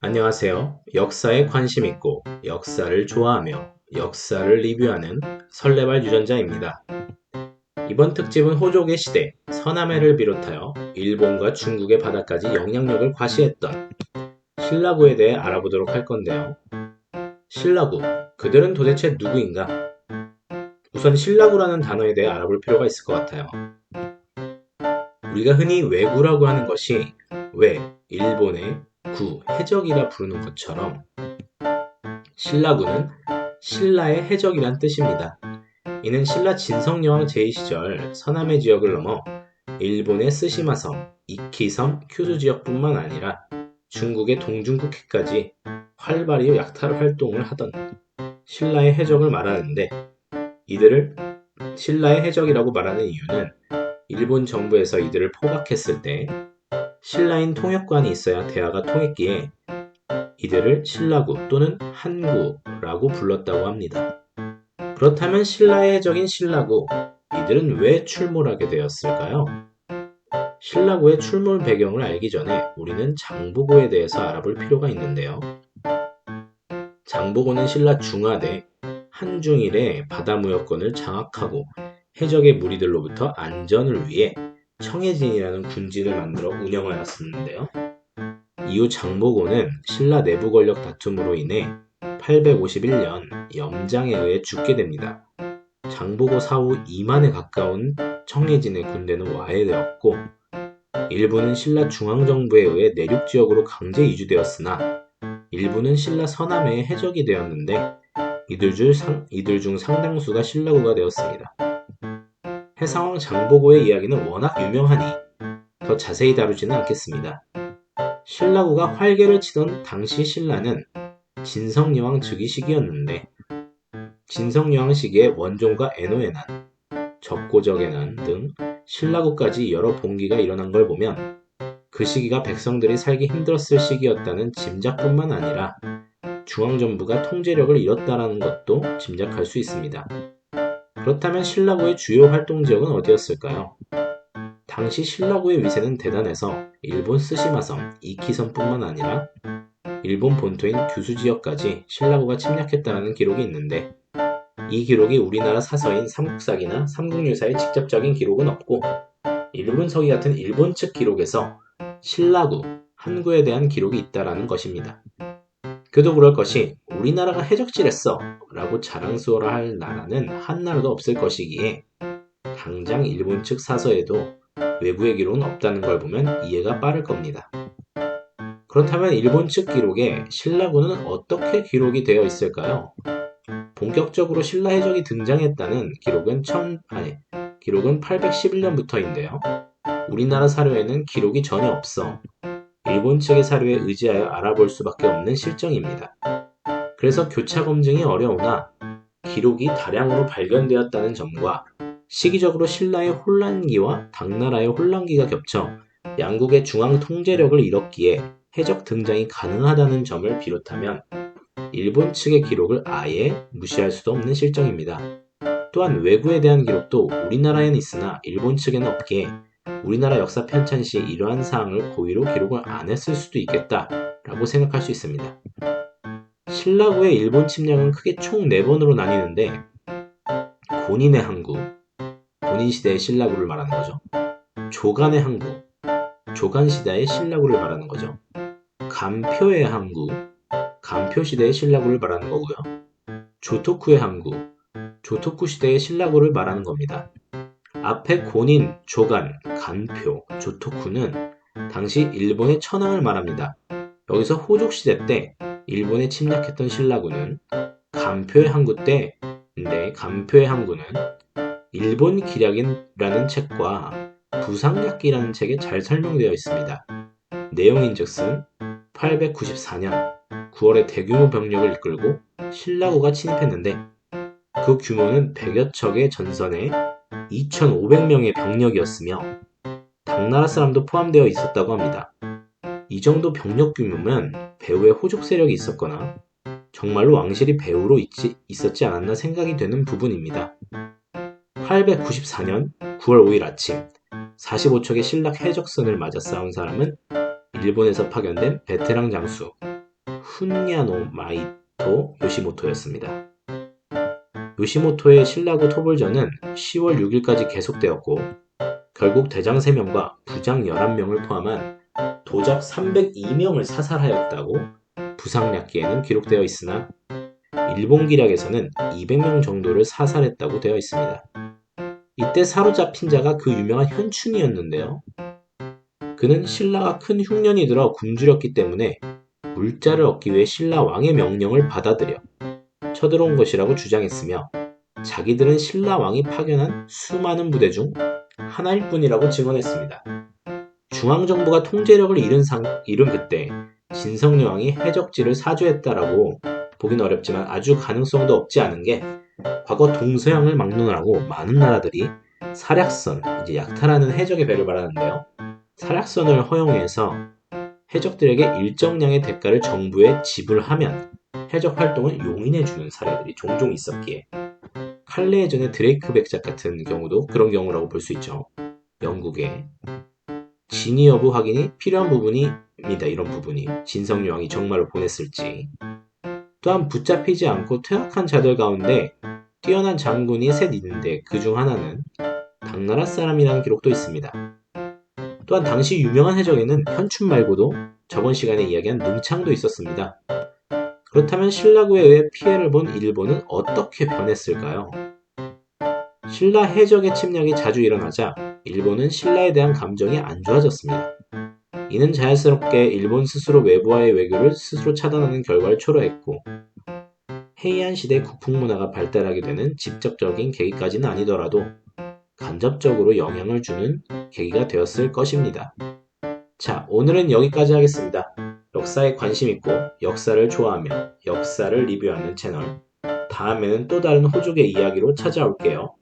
안녕하세요. 역사에 관심 있고 역사를 좋아하며 역사를 리뷰하는 설레발 유전자입니다. 이번 특집은 호족의 시대, 서남해를 비롯하여 일본과 중국의 바다까지 영향력을 과시했던 신라구에 대해 알아보도록 할 건데요. 신라구, 그들은 도대체 누구인가? 우선 신라구라는 단어에 대해 알아볼 필요가 있을 것 같아요. 우리가 흔히 왜구라고 하는 것이 일본의 구, 해적이라 부르는 것처럼 신라구는 신라의 해적이란 뜻입니다. 이는 신라 진성여왕 제2시절 서남해 지역을 넘어 일본의 스시마섬, 이키섬, 큐슈 지역뿐만 아니라 중국의 동중국해까지 활발히 약탈 활동을 하던 신라의 해적을 말하는데, 이들을 신라의 해적이라고 말하는 이유는 일본 정부에서 이들을 포박했을 때 신라인 통역관이 있어야 대화가 통했기에 이들을 신라구 또는 한구라고 불렀다고 합니다. 그렇다면 신라의 해적인 신라구, 이들은 왜 출몰하게 되었을까요? 신라구의 출몰 배경을 알기 전에 우리는 장보고에 대해서 알아볼 필요가 있는데요. 장보고는 신라 중하대 한중일의 바다무역권을 장악하고 해적의 무리들로부터 안전을 위해 청해진이라는 군지를 만들어 운영하였었는데요. 이후 장보고는 신라 내부 권력 다툼으로 인해 851년 염장에 의해 죽게 됩니다. 장보고 사후 2만에 가까운 청해진의 군대는 와해되었고, 일부는 신라 중앙정부에 의해 내륙지역으로 강제 이주되었으나 일부는 신라 서남해의 해적이 되었는데, 이들 중 상당수가 신라구가 되었습니다. 해상왕 장보고의 이야기는 워낙 유명하니 더 자세히 다루지는 않겠습니다. 신라구가 활개를 치던 당시 신라는 진성여왕 즉위 시기였는데, 진성여왕 시기에 원종과 애노의 난, 적고적의 난 등 신라구까지 여러 봉기가 일어난 걸 보면 그 시기가 백성들이 살기 힘들었을 시기였다는 짐작뿐만 아니라 중앙정부가 통제력을 잃었다는 것도 짐작할 수 있습니다. 그렇다면 신라구의 주요 활동 지역은 어디였을까요? 당시 신라구의 위세는 대단해서 일본 스시마섬, 이키섬뿐만 아니라 일본 본토인 규슈 지역까지 신라구가 침략했다는 기록이 있는데, 이 기록이 우리나라 사서인 삼국사기나 삼국유사의 직접적인 기록은 없고, 일본서기 같은 일본 측 기록에서 신라구, 한구에 대한 기록이 있다라는 것입니다. 그도 그럴 것이 우리나라가 해적질했어 라고 자랑스러워 할 나라는 한 나라도 없을 것이기에 당장 일본 측 사서에도 외구의 기록은 없다는 걸 보면 이해가 빠를 겁니다. 그렇다면 일본 측 기록에 신라구는 어떻게 기록이 되어 있을까요? 본격적으로 신라 해적이 등장했다는 기록은 811년부터인데요. 우리나라 사료에는 기록이 전혀 없어 일본 측의 사료에 의지하여 알아볼 수밖에 없는 실정입니다. 그래서 교차 검증이 어려우나 기록이 다량으로 발견되었다는 점과 시기적으로 신라의 혼란기와 당나라의 혼란기가 겹쳐 양국의 중앙 통제력을 잃었기에 해적 등장이 가능하다는 점을 비롯하면 일본 측의 기록을 아예 무시할 수도 없는 실정입니다. 또한 왜구에 대한 기록도 우리나라에는 있으나 일본 측에는 없기에 우리나라 역사 편찬 시 이러한 사항을 고의로 기록을 안 했을 수도 있겠다라고 생각할 수 있습니다. 신라구의 일본 침략은 크게 총 4번으로 나뉘는데, 고닌의 항구, 고닌시대의 신라구를 말하는 거죠. 조간의 항구, 조간시대의 신라구를 말하는 거죠. 간표의 항구, 간표시대의 신라구를 말하는 거고요. 조토쿠의 항구, 조토쿠 시대의 신라구를 말하는 겁니다. 앞에 고닌, 조간, 간표, 조토쿠는 당시 일본의 천황을 말합니다. 여기서 호족시대 때 일본에 침략했던 신라구는 간표의 항구 때인데, 간표의 항구는 일본 기략이라는 책과 부상략기라는 책에 잘 설명되어 있습니다. 내용인즉슨 894년 9월에 대규모 병력을 이끌고 신라구가 침입했는데, 그 규모는 100여 척의 전선에 2,500명의 병력이었으며 당나라 사람도 포함되어 있었다고 합니다. 이 정도 병력 규모면 배후에 호족 세력이 있었거나 정말로 왕실이 배후로 있었지 않았나 생각이 되는 부분입니다. 894년 9월 5일 아침 45척의 신라 해적선을 맞아 싸운 사람은 일본에서 파견된 베테랑 장수 훈야노 마이토 요시모토였습니다. 요시모토의 신라구 토벌전은 10월 6일까지 계속되었고 결국 대장 3명과 부장 11명을 포함한 도적 302명을 사살하였다고 부상약기에는 기록되어 있으나 일본 기락에서는 200명 정도를 사살했다고 되어 있습니다. 이때 사로잡힌 자가 그 유명한 현춘이었는데요. 그는 신라가 큰 흉년이 들어 굶주렸기 때문에 물자를 얻기 위해 신라 왕의 명령을 받아들여 쳐들어온 것이라고 주장했으며 자기들은 신라 왕이 파견한 수많은 부대 중 하나일 뿐이라고 증언했습니다. 중앙정부가 통제력을 잃은 그때 진성여왕이 해적지를 사주했다라고 보긴 어렵지만 아주 가능성도 없지 않은 게 과거 동서양을 막론하고 많은 나라들이 사략선, 이제 약탈하는 해적의 배를 말하는데요. 사략선을 허용해서 해적들에게 일정량의 대가를 정부에 지불하면 해적 활동을 용인해주는 사례들이 종종 있었기에 칼레의 전의 드레이크 백작 같은 경우도 그런 경우라고 볼 수 있죠. 영국의 진위 여부 확인이 필요한 부분입니다. 이런 부분이 진성여왕이 정말로 보냈을지. 또한 붙잡히지 않고 퇴학한 자들 가운데 뛰어난 장군이 셋 있는데 그중 하나는 당나라 사람이라는 기록도 있습니다. 또한 당시 유명한 해적에는 현춘 말고도 저번 시간에 이야기한 능창도 있었습니다. 그렇다면 신라구에 의해 피해를 본 일본은 어떻게 변했을까요? 신라 해적의 침략이 자주 일어나자 일본은 신라에 대한 감정이 안 좋아졌습니다. 이는 자연스럽게 일본 스스로 외부와의 외교를 스스로 차단하는 결과를 초래했고 헤이안 시대 국풍문화가 발달하게 되는 직접적인 계기까지는 아니더라도 간접적으로 영향을 주는 계기가 되었을 것입니다. 자, 오늘은 여기까지 하겠습니다. 역사에 관심 있고 역사를 좋아하며 역사를 리뷰하는 채널 다음에는 또 다른 호족의 이야기로 찾아올게요.